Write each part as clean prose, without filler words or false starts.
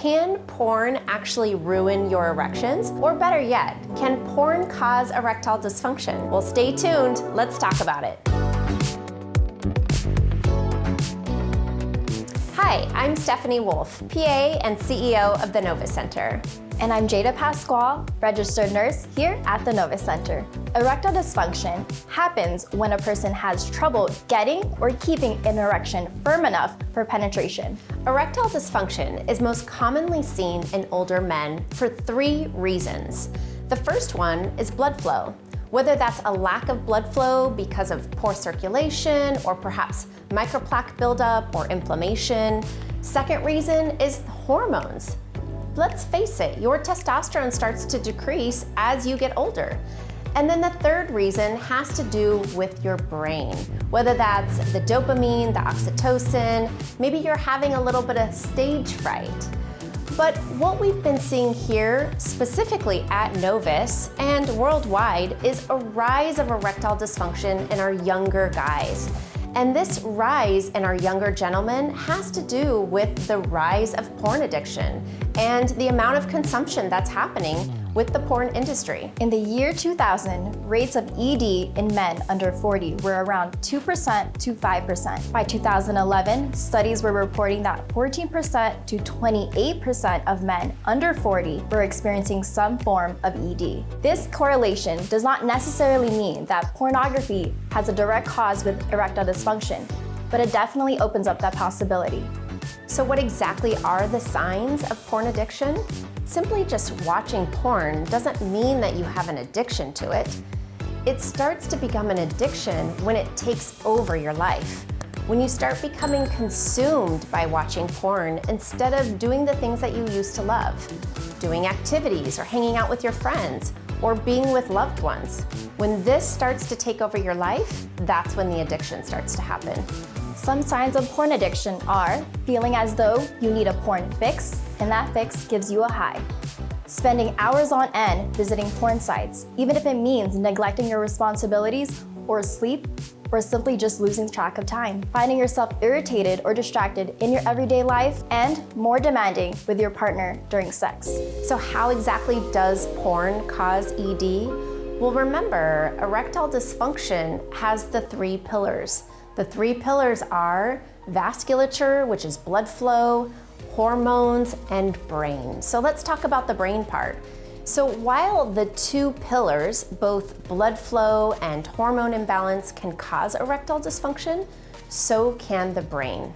Can porn actually ruin your erections? Or better yet, can porn cause erectile dysfunction? Well, stay tuned. Let's talk about it. Hi, I'm Stephanie Wolff, PA and CEO of the Novus Center. And I'm Jada Pasquale, registered nurse here at the Novus Center. Erectile dysfunction happens when a person has trouble getting or keeping an erection firm enough for penetration. Erectile dysfunction is most commonly seen in older men for 3 reasons. The first one is blood flow. Whether that's a lack of blood flow because of poor circulation or perhaps microplaque buildup or inflammation. Second reason is hormones. Let's face it, your testosterone starts to decrease as you get older. And then the third reason has to do with your brain, whether that's the dopamine, the oxytocin, maybe you're having a little bit of stage fright. But what we've been seeing here, specifically at Novus and worldwide, is a rise of erectile dysfunction in our younger guys. And this rise in our younger gentlemen has to do with the rise of porn addiction and the amount of consumption that's happening with the porn industry. In the year 2000, rates of ED in men under 40 were around 2% to 5%. By 2011, studies were reporting that 14% to 28% of men under 40 were experiencing some form of ED. This correlation does not necessarily mean that pornography has a direct cause with erectile dysfunction, but it definitely opens up that possibility. So what exactly are the signs of porn addiction? Simply just watching porn doesn't mean that you have an addiction to it. It starts to become an addiction when it takes over your life. When you start becoming consumed by watching porn instead of doing the things that you used to love, doing activities or hanging out with your friends or being with loved ones. When this starts to take over your life, that's when the addiction starts to happen. Some signs of porn addiction are feeling as though you need a porn fix, and that fix gives you a high. Spending hours on end visiting porn sites, even if it means neglecting your responsibilities or sleep, or simply just losing track of time. Finding yourself irritated or distracted in your everyday life, and more demanding with your partner during sex. So how exactly does porn cause ED? Well, remember, erectile dysfunction has the 3 pillars. The 3 pillars are vasculature, which is blood flow, hormones, and brain. So let's talk about the brain part. So while the 2 pillars, both blood flow and hormone imbalance, can cause erectile dysfunction, so can the brain.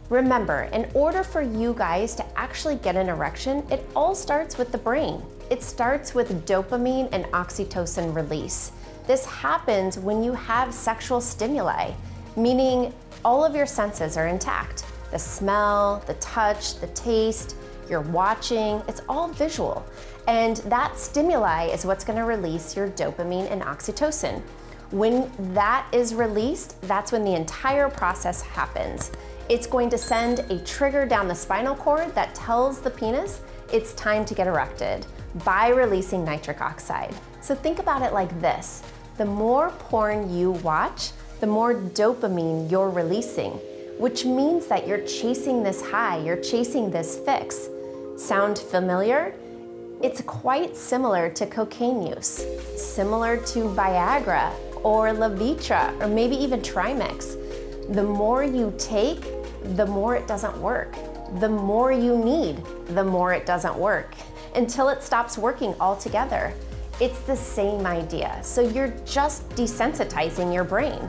Remember, in order for you guys to actually get an erection, it all starts with the brain. It starts with dopamine and oxytocin release. This happens when you have sexual stimuli, meaning all of your senses are intact. The smell, the touch, the taste, you're watching, it's all visual. And that stimuli is what's gonna release your dopamine and oxytocin. When that is released, that's when the entire process happens. It's going to send a trigger down the spinal cord that tells the penis it's time to get erected by releasing nitric oxide. So think about it like this. The more porn you watch, the more dopamine you're releasing, which means that you're chasing this high, you're chasing this fix. Sound familiar? It's quite similar to cocaine use, similar to Viagra or Levitra, or maybe even Trimix. The more you take, the more it doesn't work. The more you need, the more it doesn't work, until it stops working altogether. It's the same idea. So you're just desensitizing your brain,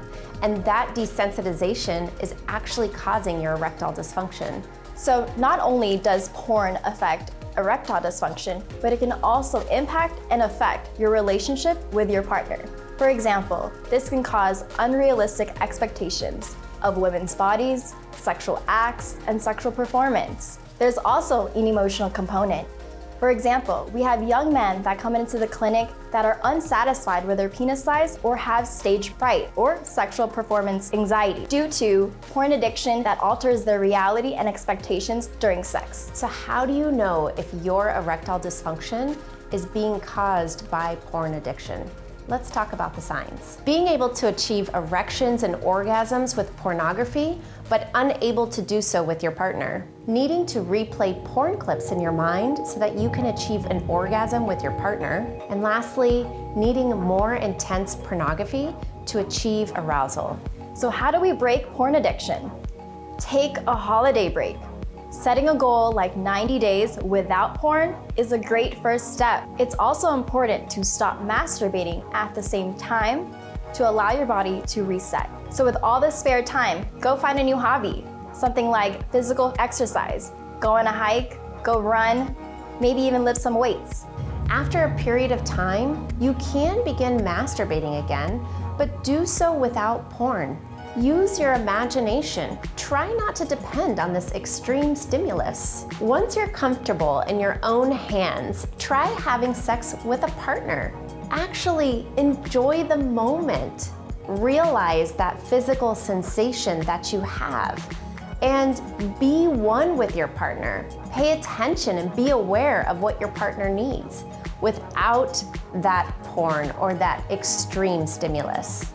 and that desensitization is actually causing your erectile dysfunction. So not only does porn affect erectile dysfunction, but it can also impact and affect your relationship with your partner. For example, this can cause unrealistic expectations of women's bodies, sexual acts, and sexual performance. There's also an emotional component. For example, we have young men that come into the clinic that are unsatisfied with their penis size or have stage fright or sexual performance anxiety due to porn addiction that alters their reality and expectations during sex. So how do you know if your erectile dysfunction is being caused by porn addiction? Let's talk about the signs. Being able to achieve erections and orgasms with pornography but unable to do so with your partner. Needing to replay porn clips in your mind so that you can achieve an orgasm with your partner. And lastly, needing more intense pornography to achieve arousal. So how do we break porn addiction? Take a holiday break. Setting a goal like 90 days without porn is a great first step. It's also important to stop masturbating at the same time to allow your body to reset. So with all this spare time, go find a new hobby. Something like physical exercise. Go on a hike, go run, maybe even lift some weights. After a period of time, you can begin masturbating again, but do so without porn. Use your imagination. Try not to depend on this extreme stimulus. Once you're comfortable in your own hands, try having sex with a partner. Actually, enjoy the moment. Realize that physical sensation that you have, and be one with your partner. Pay attention and be aware of what your partner needs without that porn or that extreme stimulus.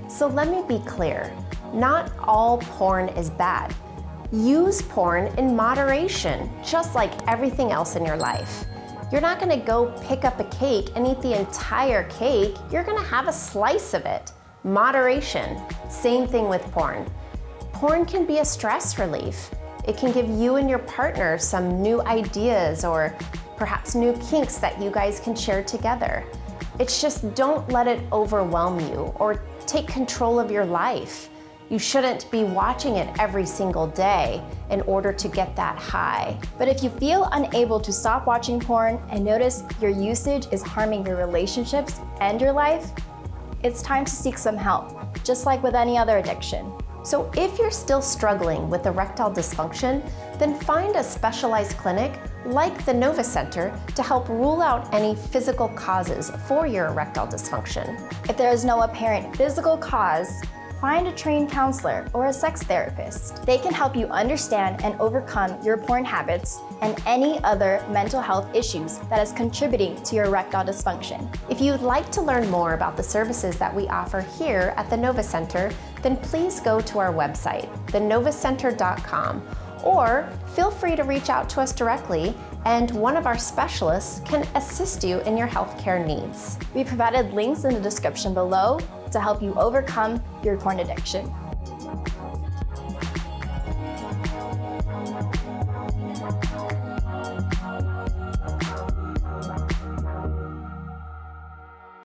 So let me be clear, not all porn is bad. Use porn in moderation, just like everything else in your life. You're not gonna go pick up a cake and eat the entire cake, you're gonna have a slice of it. Moderation, same thing with porn. Porn can be a stress relief. It can give you and your partner some new ideas or perhaps new kinks that you guys can share together. It's just don't let it overwhelm you or take control of your life. You shouldn't be watching it every single day in order to get that high. But if you feel unable to stop watching porn and notice your usage is harming your relationships and your life, it's time to seek some help, just like with any other addiction. So if you're still struggling with erectile dysfunction, then find a specialized clinic like the Novus Center to help rule out any physical causes for your erectile dysfunction. If there is no apparent physical cause, find a trained counselor or a sex therapist. They can help you understand and overcome your porn habits and any other mental health issues that is contributing to your erectile dysfunction. If you'd like to learn more about the services that we offer here at the Novus Center, then please go to our website, thenovuscenter.com, or feel free to reach out to us directly and one of our specialists can assist you in your healthcare needs. We provided links in the description below to help you overcome your porn addiction.